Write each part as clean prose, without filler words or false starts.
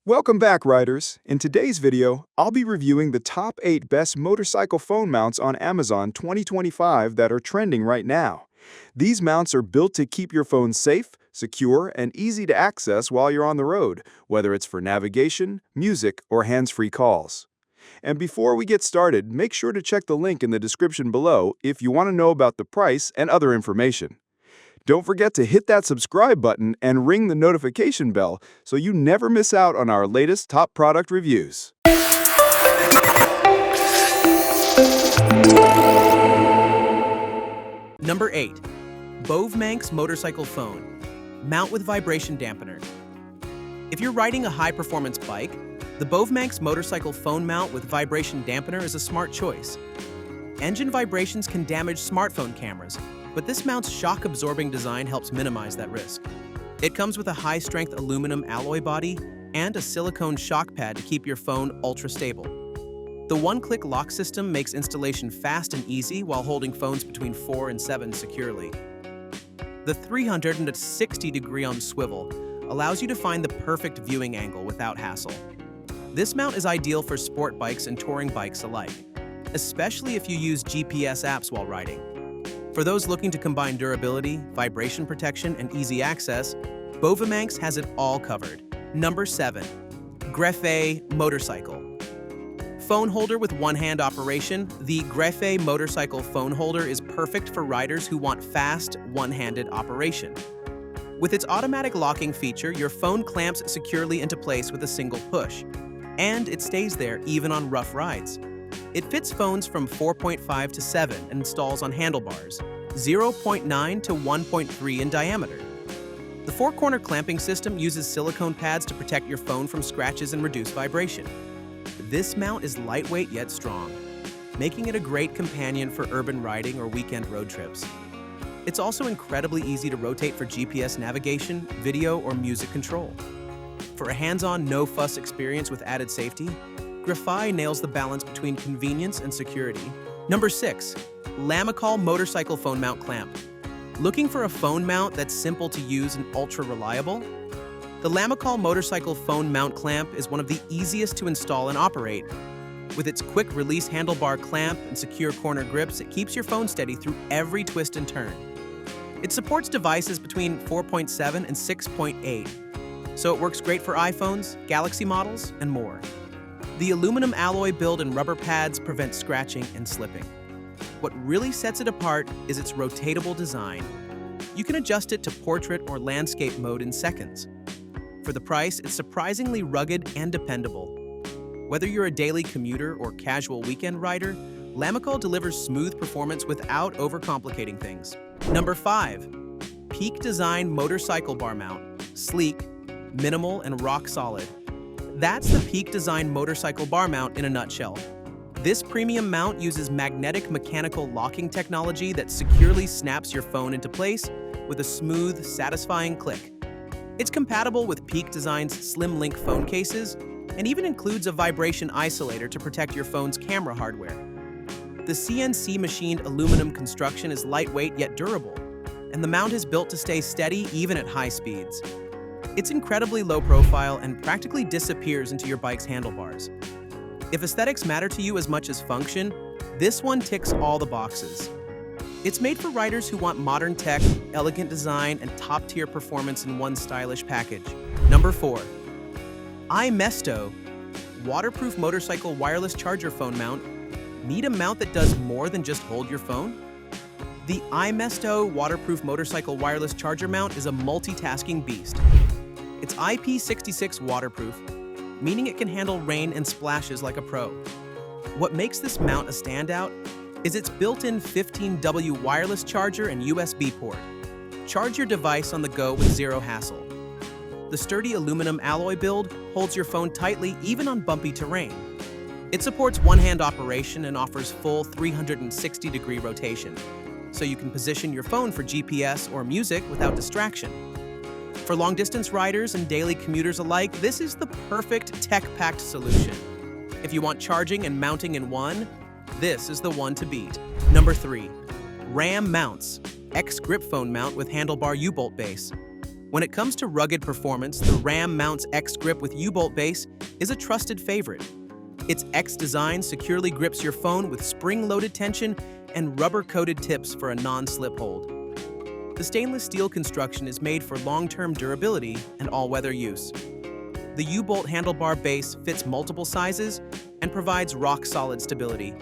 Welcome back, riders. In today's video, I'll be reviewing the top 8 best motorcycle phone mounts on Amazon 2025 that are trending right now. These mounts are built to keep your phone safe, secure, and easy to access while you're on the road, whether it's for navigation, music, or hands-free calls. And before we get started, make sure to check the link in the description below if you want to know about the price and other information. Don't forget to hit that subscribe button and ring the notification bell so you never miss out on our latest top product reviews. Number 8. Bovmanx Motorcycle Phone. Mount with vibration dampener. If you're riding a high-performance bike, the Bovmanx Motorcycle Phone mount with vibration dampener is a smart choice. Engine vibrations can damage smartphone cameras, but this mount's shock-absorbing design helps minimize that risk. It comes with a high-strength aluminum alloy body and a silicone shock pad to keep your phone ultra-stable. The one-click lock system makes installation fast and easy while holding phones between 4 and 7 securely. The 360-degree on swivel allows you to find the perfect viewing angle without hassle. This mount is ideal for sport bikes and touring bikes alike, especially if you use GPS apps while riding. For those looking to combine durability, vibration protection, and easy access, Bovmanx has it all covered. Number 7. Greffe Motorcycle. Phone holder with one-hand operation, the Greffe Motorcycle phone holder is perfect for riders who want fast, one-handed operation. With its automatic locking feature, your phone clamps securely into place with a single push, and it stays there even on rough rides. It fits phones from 4.5 to 7 and installs on handlebars, 0.9 to 1.3 in diameter. The four-corner clamping system uses silicone pads to protect your phone from scratches and reduce vibration. This mount is lightweight yet strong, making it a great companion for urban riding or weekend road trips. It's also incredibly easy to rotate for GPS navigation, video, or music control. For a hands-on, no-fuss experience with added safety, Greffe nails the balance between convenience and security. Number 6. Lamicall Motorcycle Phone Mount Clamp. Looking for a phone mount that's simple to use and ultra-reliable? The Lamicall Motorcycle Phone Mount Clamp is one of the easiest to install and operate. With its quick-release handlebar clamp and secure corner grips, it keeps your phone steady through every twist and turn. It supports devices between 4.7 and 6.8, so it works great for iPhones, Galaxy models, and more. The aluminum alloy build and rubber pads prevent scratching and slipping. What really sets it apart is its rotatable design. You can adjust it to portrait or landscape mode in seconds. For the price, it's surprisingly rugged and dependable. Whether you're a daily commuter or casual weekend rider, Lamicall delivers smooth performance without overcomplicating things. Number 5. Peak Design Motorcycle Bar Mount. Sleek, minimal, and rock solid. That's the Peak Design Motorcycle Bar Mount in a nutshell. This premium mount uses magnetic mechanical locking technology that securely snaps your phone into place with a smooth, satisfying click. It's compatible with Peak Design's Slim Link phone cases and even includes a vibration isolator to protect your phone's camera hardware. The CNC machined aluminum construction is lightweight yet durable, and the mount is built to stay steady even at high speeds. It's incredibly low profile and practically disappears into your bike's handlebars. If aesthetics matter to you as much as function, this one ticks all the boxes. It's made for riders who want modern tech, elegant design, and top-tier performance in one stylish package. Number 4. iMesto Waterproof Motorcycle Wireless Charger Phone Mount. Need a mount that does more than just hold your phone? The iMesto Waterproof Motorcycle Wireless Charger Mount is a multitasking beast. It's IP66 waterproof, meaning it can handle rain and splashes like a pro. What makes this mount a standout is its built-in 15W wireless charger and USB port. Charge your device on the go with zero hassle. The sturdy aluminum alloy build holds your phone tightly even on bumpy terrain. It supports one-hand operation and offers full 360-degree rotation, so you can position your phone for GPS or music without distraction. For long-distance riders and daily commuters alike, this is the perfect tech-packed solution. If you want charging and mounting in one, this is the one to beat. Number 3. RAM Mounts X Grip Phone Mount with Handlebar U-Bolt Base. When it comes to rugged performance, the Ram Mounts X Grip with U-bolt base is a trusted favorite. Its X design securely grips your phone with spring-loaded tension and rubber-coated tips for a non-slip hold. The stainless steel construction is made for long-term durability and all-weather use. The U-bolt handlebar base fits multiple sizes and provides rock-solid stability,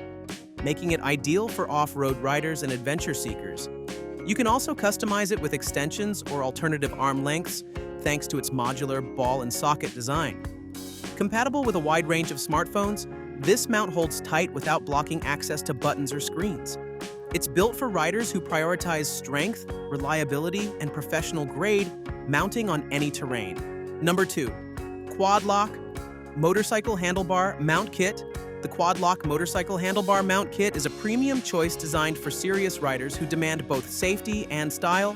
making it ideal for off-road riders and adventure seekers. You can also customize it with extensions or alternative arm lengths thanks to its modular ball and socket design. Compatible with a wide range of smartphones, this mount holds tight without blocking access to buttons or screens. It's built for riders who prioritize strength, reliability, and professional grade mounting on any terrain. Number 2. Quad Lock Motorcycle Handlebar Mount Kit. The Quad Lock Motorcycle Handlebar Mount Kit is a premium choice designed for serious riders who demand both safety and style.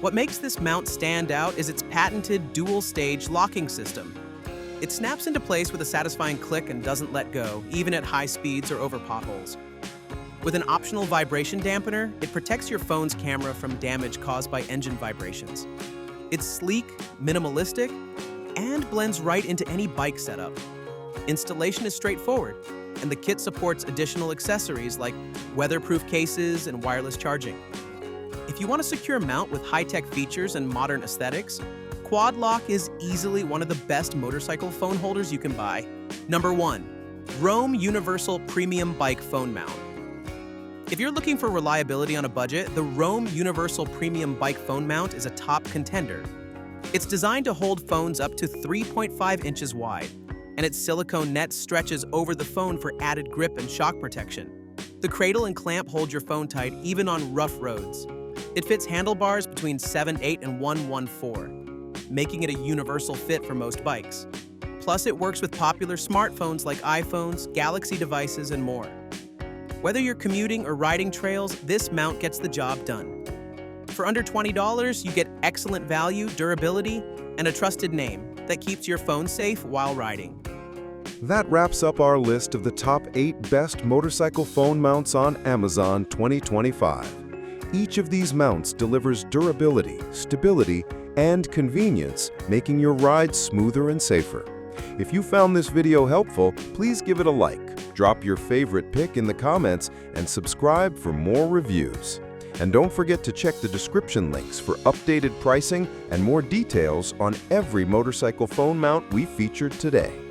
What makes this mount stand out is its patented dual-stage locking system. It snaps into place with a satisfying click and doesn't let go, even at high speeds or over potholes. With an optional vibration dampener, it protects your phone's camera from damage caused by engine vibrations. It's sleek, minimalistic, and blends right into any bike setup. Installation is straightforward, and the kit supports additional accessories like weatherproof cases and wireless charging. If you want a secure mount with high-tech features and modern aesthetics, Quad Lock is easily one of the best motorcycle phone holders you can buy. Number 1. Roam Universal Premium Bike Phone Mount. If you're looking for reliability on a budget, the Roam Universal Premium Bike Phone Mount is a top contender. It's designed to hold phones up to 3.5 inches wide, and its silicone net stretches over the phone for added grip and shock protection. The cradle and clamp hold your phone tight even on rough roads. It fits handlebars between 7/8 and 1/1/4. Making it a universal fit for most bikes. Plus, it works with popular smartphones like iPhones, Galaxy devices, and more. Whether you're commuting or riding trails, this mount gets the job done. For under $20, you get excellent value, durability, and a trusted name that keeps your phone safe while riding. That wraps up our list of the top 8 best motorcycle phone mounts on Amazon 2025. Each of these mounts delivers durability, stability, and convenience, making your ride smoother and safer. If you found this video helpful, please give it a like, drop your favorite pick in the comments, and subscribe for more reviews. And don't forget to check the description links for updated pricing and more details on every motorcycle phone mount we featured today.